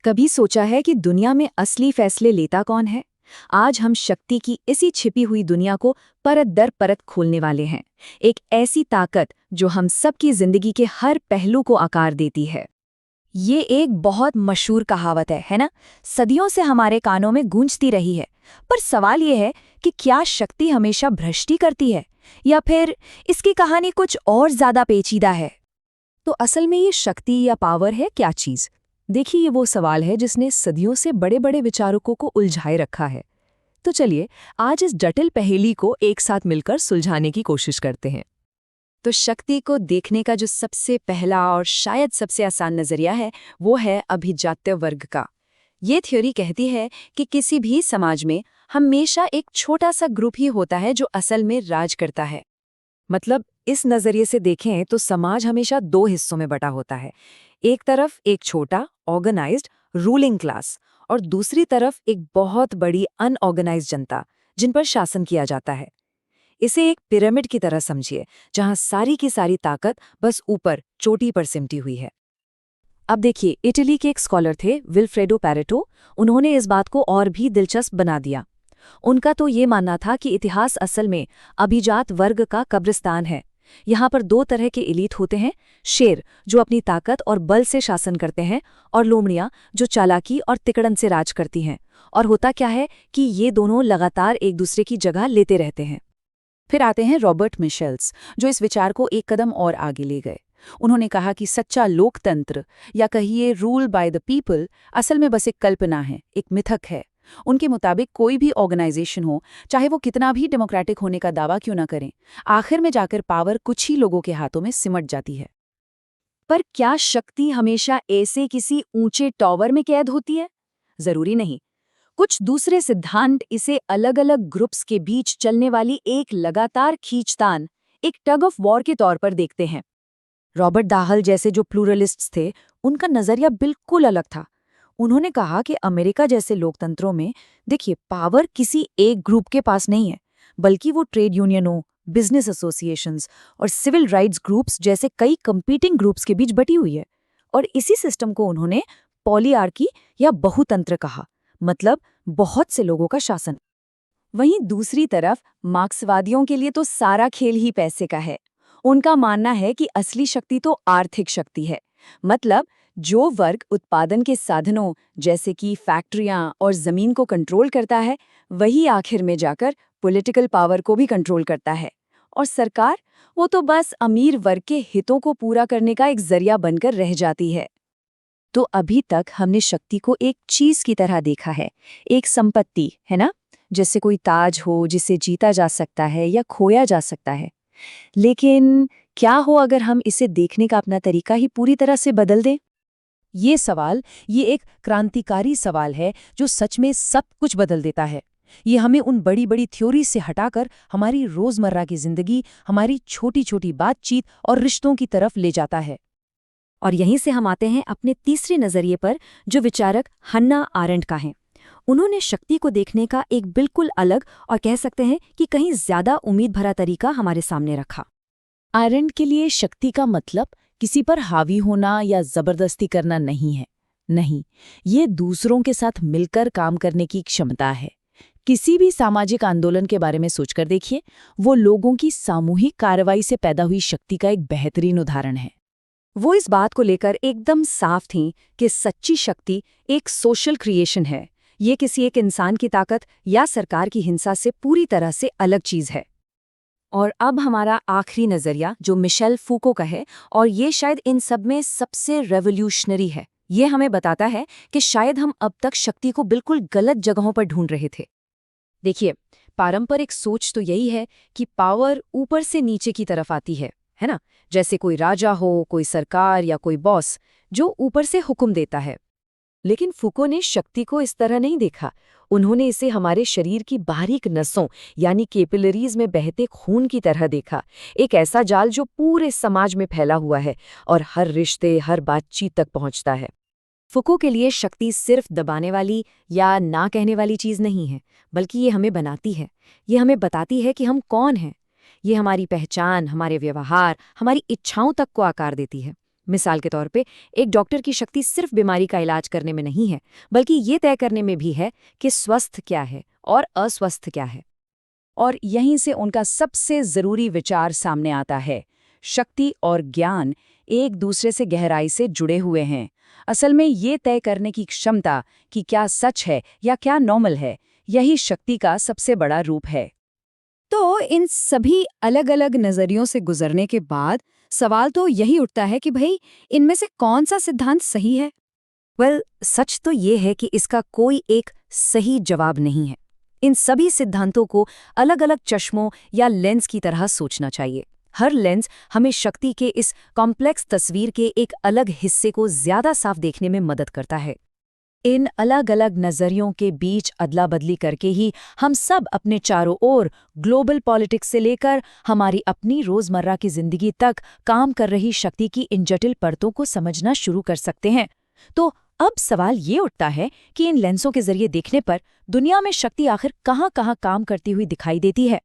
कभी सोचा है कि दुनिया में असली फैसले लेता कौन है? आज हम शक्ति की इसी छिपी हुई दुनिया को परत दर परत खोलने वाले हैं। एक ऐसी ताकत जो हम सबकी जिंदगी के हर पहलू को आकार देती है। ये एक बहुत मशहूर कहावत है ना? सदियों से हमारे कानों में गूंजती रही है। पर सवाल ये है कि क्या शक्ति हमेशा भ्रष्टी करती है या फिर इसकी कहानी कुछ और ज्यादा पेचीदा है? तो असल में ये शक्ति या पावर है क्या चीज? देखिए, ये वो सवाल है जिसने सदियों से बड़े बड़े विचारकों को उलझाए रखा है। तो चलिए आज इस जटिल पहेली को एक साथ मिलकर सुलझाने की कोशिश करते हैं। तो शक्ति को देखने का जो सबसे पहला और शायद सबसे आसान नजरिया है वो है अभिजात्य वर्ग का। ये थ्योरी कहती है कि किसी भी समाज में हमेशा एक छोटा सा ग्रुप ही होता है जो असल में राज करता है। मतलब इस नजरिए से देखें तो समाज हमेशा दो हिस्सों में बटा होता है। एक तरफ एक छोटा ऑर्गेनाइज्ड रूलिंग क्लास और दूसरी तरफ एक बहुत बड़ी अनऑर्गेनाइज्ड जनता जिन पर शासन किया जाता है। इसे एक पिरामिड की तरह समझिए, जहां सारी की सारी ताकत बस ऊपर चोटी पर सिमटी हुई है। अब देखिए, इटली के एक स्कॉलर थे विल्फ्रेडो पैरेटो। उन्होंने इस बात को और भी दिलचस्प बना दिया। उनका तो ये मानना था कि इतिहास असल में अभिजात वर्ग का कब्रिस्तान है। यहाँ पर दो तरह के एलीट होते हैं, शेर जो अपनी ताकत और बल से शासन करते हैं, और लोमड़ियाँ जो चालाकी और तिकड़न से राज करती हैं। और होता क्या है कि ये दोनों लगातार एक दूसरे की जगह लेते रहते हैं। फिर आते हैं रॉबर्ट मिशेल्स, जो इस विचार को एक कदम और आगे ले गए। उन्होंने कहा कि सच्चा लोकतंत्र या कहिए रूल बाय द पीपल असल में बस एक कल्पना है, एक मिथक है। उनके मुताबिक कोई भी ऑर्गेनाइजेशन हो, चाहे वो कितना भी डेमोक्रेटिक होने का दावा क्यों ना करें, आखिर में जाकर पावर कुछ ही लोगों के हाथों में सिमट जाती है। पर क्या शक्ति हमेशा ऐसे किसी ऊंचे टॉवर में कैद होती है? जरूरी नहीं। कुछ दूसरे सिद्धांत इसे अलग अलग ग्रुप्स के बीच चलने वाली एक लगातार खींचतान, एक टग ऑफ वॉर के तौर पर देखते हैं। रॉबर्ट दाहल जैसे जो प्लूरलिस्ट्स थे, उनका नजरिया बिल्कुल अलग था। उन्होंने कहा कि अमेरिका जैसे लोकतंत्रों में देखिए, पावर किसी एक ग्रुप के पास नहीं है, बल्कि वो ट्रेड यूनियनों, बिजनेस एसोसिएशंस और सिविल राइट्स ग्रुप्स जैसे कई कंपीटिंग ग्रुप्स के बीच बटी हुई है। और इसी सिस्टम को उन्होंने पॉलीआर्की या बहुतंत्र कहा, मतलब बहुत से लोगों का शासन। वहीं दूसरी तरफ मार्क्सवादियों के लिए तो सारा खेल ही पैसे का है। उनका मानना है कि असली शक्ति तो आर्थिक शक्ति है। मतलब जो वर्ग उत्पादन के साधनों जैसे कि फैक्ट्रियां और जमीन को कंट्रोल करता है, वही आखिर में जाकर पॉलिटिकल पावर को भी कंट्रोल करता है। और सरकार, वो तो बस अमीर वर्ग के हितों को पूरा करने का एक जरिया बनकर रह जाती है। तो अभी तक हमने शक्ति को एक चीज की तरह देखा है, एक संपत्ति, है ना? जैसे कोई ताज हो जिसे जीता जा सकता है या खोया जा सकता है। लेकिन क्या हो अगर हम इसे देखने का अपना तरीका ही पूरी तरह से बदल दें? ये एक क्रांतिकारी सवाल है जो सच में सब कुछ बदल देता है। ये हमें उन बड़ी बड़ी थ्योरी से हटाकर हमारी रोजमर्रा की जिंदगी, हमारी छोटी छोटी बातचीत और रिश्तों की तरफ ले जाता है। और यहीं से हम आते हैं अपने तीसरे नजरिए पर, जो विचारक हन्ना आरेंट का है। उन्होंने शक्ति को देखने का एक बिल्कुल अलग और कह सकते हैं कि कहीं ज्यादा उम्मीद भरा तरीका हमारे सामने रखा। आरेंट के लिए शक्ति का मतलब किसी पर हावी होना या जबरदस्ती करना नहीं है। नहीं, ये दूसरों के साथ मिलकर काम करने की क्षमता है। किसी भी सामाजिक आंदोलन के बारे में सोचकर देखिए, वो लोगों की सामूहिक कार्रवाई से पैदा हुई शक्ति का एक बेहतरीन उदाहरण है। वो इस बात को लेकर एकदम साफ थीं कि सच्ची शक्ति एक सोशल क्रिएशन है। ये किसी एक इंसान की ताकत या सरकार की हिंसा से पूरी तरह से अलग चीज है। और अब हमारा आखिरी नजरिया, जो मिशेल फूको का है, और ये शायद इन सब में सबसे रेवोल्यूशनरी है। ये हमें बताता है कि शायद हम अब तक शक्ति को बिल्कुल गलत जगहों पर ढूंढ रहे थे। देखिए, पारंपरिक सोच तो यही है कि पावर ऊपर से नीचे की तरफ आती है ना? जैसे कोई राजा हो, कोई सरकार या कोई बॉस जो ऊपर से हुक्म देता है। लेकिन फूको ने शक्ति को इस तरह नहीं देखा। उन्होंने इसे हमारे शरीर की बारीक नसों यानी कैपिलरीज में बहते खून की तरह देखा, एक ऐसा जाल जो पूरे समाज में फैला हुआ है और हर रिश्ते, हर बातचीत तक पहुंचता है। फूको के लिए शक्ति सिर्फ दबाने वाली या ना कहने वाली चीज नहीं है, बल्कि ये हमें बनाती है। ये हमें बताती है कि हम कौन हैं। ये हमारी पहचान, हमारे व्यवहार, हमारी इच्छाओं तक को आकार देती है। मिसाल के तौर पे एक डॉक्टर की शक्ति सिर्फ बीमारी का इलाज करने में नहीं है, बल्कि ये तय करने में भी है कि स्वस्थ क्या है और अस्वस्थ क्या है। और यहीं से उनका सबसे जरूरी विचार सामने आता है। शक्ति और ज्ञान एक दूसरे से गहराई से जुड़े हुए हैं। असल में ये तय करने की क्षमता कि क्या सच है या क्या नॉर्मल है, यही शक्ति का सबसे बड़ा रूप है। तो इन सभी अलग अलग नजरियों से गुजरने के बाद सवाल तो यही उठता है कि भाई इनमें से कौन सा सिद्धांत सही है। सच तो ये है कि इसका कोई एक सही जवाब नहीं है। इन सभी सिद्धांतों को अलग अलग चश्मों या लेंस की तरह सोचना चाहिए। हर लेंस हमें शक्ति के इस कॉम्प्लेक्स तस्वीर के एक अलग हिस्से को ज्यादा साफ देखने में मदद करता है। इन अलग अलग नजरियों के बीच अदला बदली करके ही हम सब अपने चारों ओर ग्लोबल पॉलिटिक्स से लेकर हमारी अपनी रोजमर्रा की जिंदगी तक काम कर रही शक्ति की इन जटिल परतों को समझना शुरू कर सकते हैं। तो अब सवाल ये उठता है कि इन लेंसों के जरिए देखने पर दुनिया में शक्ति आखिर कहाँ-कहाँ काम करती हुई दिखाई देती है।